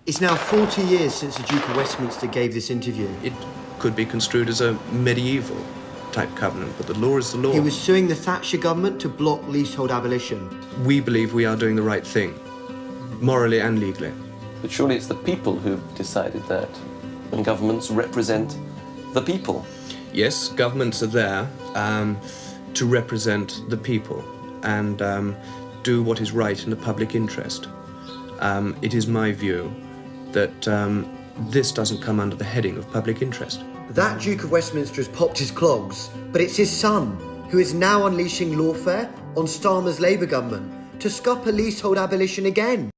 It's now 40 years since the Duke of Westminster gave this interview. It could be construed as a medieval type covenant, but the law is the law. He was suing the Thatcher government to block leasehold abolition. We believe we are doing the right thing, morally and legally. But surely it's the people who've decided that, and governments represent the people. Yes, governments are there to represent the people and do what is right in the public interest. It is my view that this doesn't come under the heading of public interest. That Duke of Westminster has popped his clogs, but it's his son who is now unleashing lawfare on Starmer's Labour government to scupper leasehold abolition again.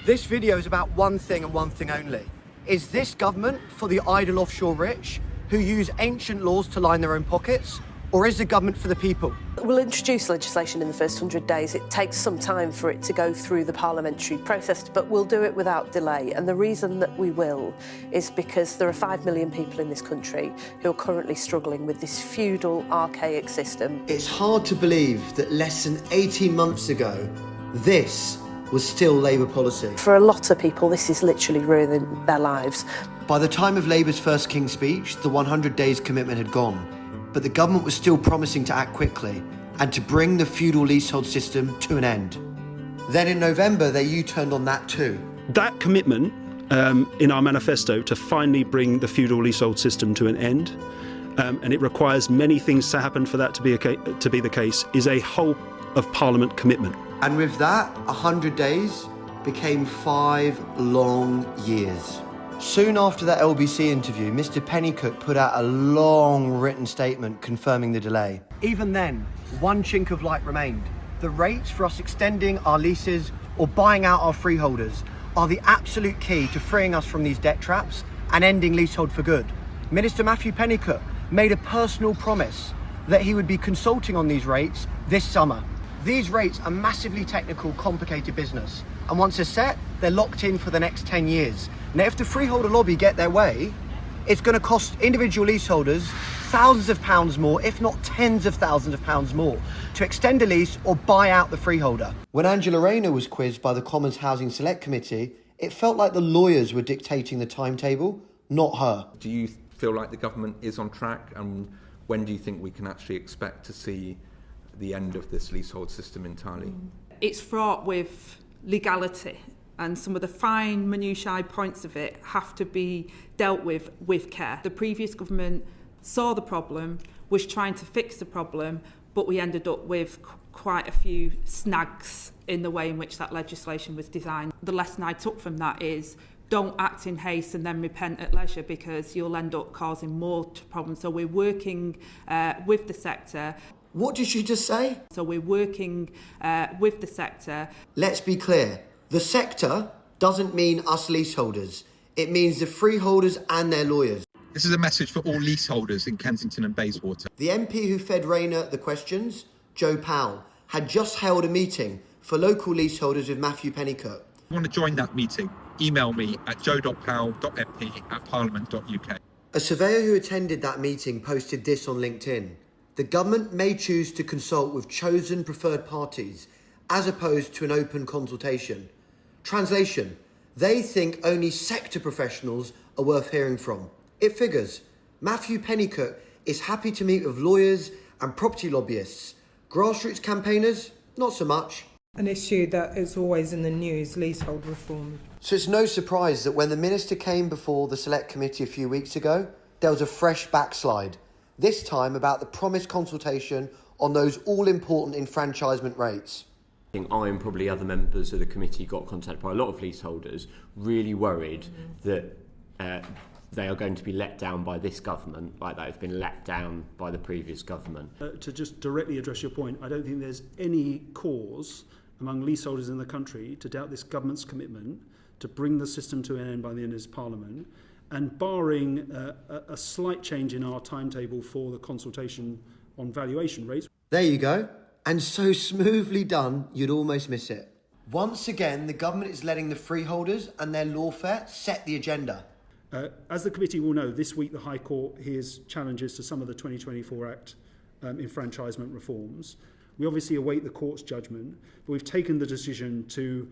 This video is about one thing and one thing only. Is this government for the idle offshore rich who use ancient laws to line their own pockets, or is the government for the people? We'll introduce legislation in the first 100 days. It takes some time for it to go through the parliamentary process, but we'll do it without delay. And the reason that we will is because there are 5 million people in this country who are currently struggling with this feudal, archaic system. It's hard to believe that less than 18 months ago, this was still Labour policy. For a lot of people, this is literally ruining their lives. By the time of Labour's first King's Speech, the 100 days commitment had gone. But the government was still promising to act quickly and to bring the feudal leasehold system to an end. Then in November, they U-turned on that too. That commitment in our manifesto to finally bring the feudal leasehold system to an end, and it requires many things to happen for that to be the case, is a whole of Parliament commitment. And with that, 100 days became 5 long years. Soon after that LBC interview, Mr. Pennycook put out a long written statement confirming the delay. Even then, one chink of light remained. The rates for us extending our leases or buying out our freeholders are the absolute key to freeing us from these debt traps and ending leasehold for good. Minister Matthew Pennycook made a personal promise that he would be consulting on these rates this summer. These rates are massively technical, complicated business. And once they're set, they're locked in for the next 10 years. Now, if the freeholder lobby get their way, it's going to cost individual leaseholders thousands of pounds more, if not tens of thousands of pounds more, to extend a lease or buy out the freeholder. When Angela Rayner was quizzed by the Commons Housing Select Committee, it felt like the lawyers were dictating the timetable, not her. Do you feel like the government is on track, and when do you think we can actually expect to see the end of this leasehold system entirely? It's fraught with legality, and some of the fine minutiae points of it have to be dealt with care. The previous government saw the problem, was trying to fix the problem, but we ended up with quite a few snags in the way in which that legislation was designed. The lesson I took from that is don't act in haste and then repent at leisure, because you'll end up causing more problems. So we're working with the sector. What did she just say? So we're working with the sector. Let's be clear. The sector doesn't mean us leaseholders. It means the freeholders and their lawyers. This is a message for all leaseholders in Kensington and Bayswater. The MP who fed Rayner the questions, Joe Powell, had just held a meeting for local leaseholders with Matthew Pennycook. If you want to join that meeting, email me at joe.powell.mp@parliament.uk. A surveyor who attended that meeting posted this on LinkedIn. The government may choose to consult with chosen preferred parties as opposed to an open consultation. Translation: they think only sector professionals are worth hearing from. It figures. Matthew Pennycook is happy to meet with lawyers and property lobbyists. Grassroots campaigners, not so much. An issue that is always in the news, leasehold reform. So it's no surprise that when the minister came before the Select Committee a few weeks ago, there was a fresh backslide. This time about the promised consultation on those all-important enfranchisement rates. I think I and probably other members of the committee got contacted by a lot of leaseholders really worried that they are going to be let down by this government, like they've been let down by the previous government. To just directly address your point, I don't think there's any cause among leaseholders in the country to doubt this government's commitment to bring the system to an end by the end of this Parliament, and barring a slight change in our timetable for the consultation on valuation rates. There you go. And so smoothly done, you'd almost miss it. Once again, the government is letting the freeholders and their lawfare set the agenda. As the committee will know, this week the High Court hears challenges to some of the 2024 Act enfranchisement reforms. We obviously await the court's judgment, but we've taken the decision to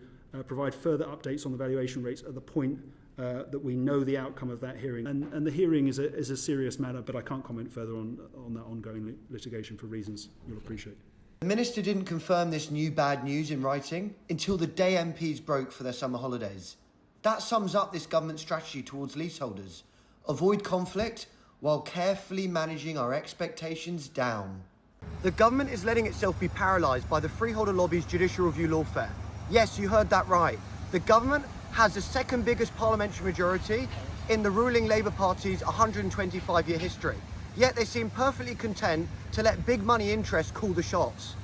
provide further updates on the valuation rates at the point that we know the outcome of that hearing. And the hearing is a serious matter, but I can't comment further on that ongoing litigation for reasons you'll appreciate. The Minister didn't confirm this new bad news in writing until the day MPs broke for their summer holidays. That sums up this government strategy towards leaseholders. Avoid conflict while carefully managing our expectations down. The government is letting itself be paralysed by the freeholder lobby's judicial review lawfare. Yes, you heard that right. The government has the second biggest parliamentary majority in the ruling Labour Party's 125-year history. Yet they seem perfectly content to let big money interests call the shots.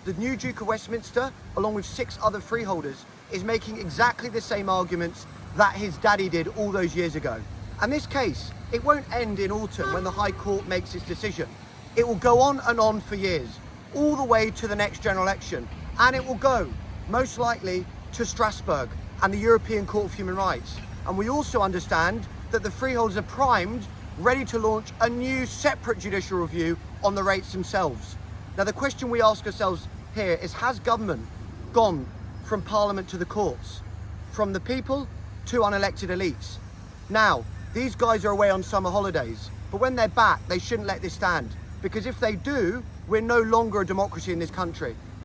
The new Duke of Westminster, along with 6 other freeholders, is making exactly the same arguments that his daddy did all those years ago. And this case, it won't end in autumn when the High Court makes its decision. It will go on and on for years, all the way to the next general election. And it will go, most likely, to Strasbourg and the European Court of Human Rights. And we also understand that the freeholders are primed, ready to launch a new separate judicial review on the rates themselves. Now, the question we ask ourselves here is, has government gone from Parliament to the courts, from the people to unelected elites? Now, these guys are away on summer holidays, but when they're back, they shouldn't let this stand, because if they do, we're no longer a democracy in this country.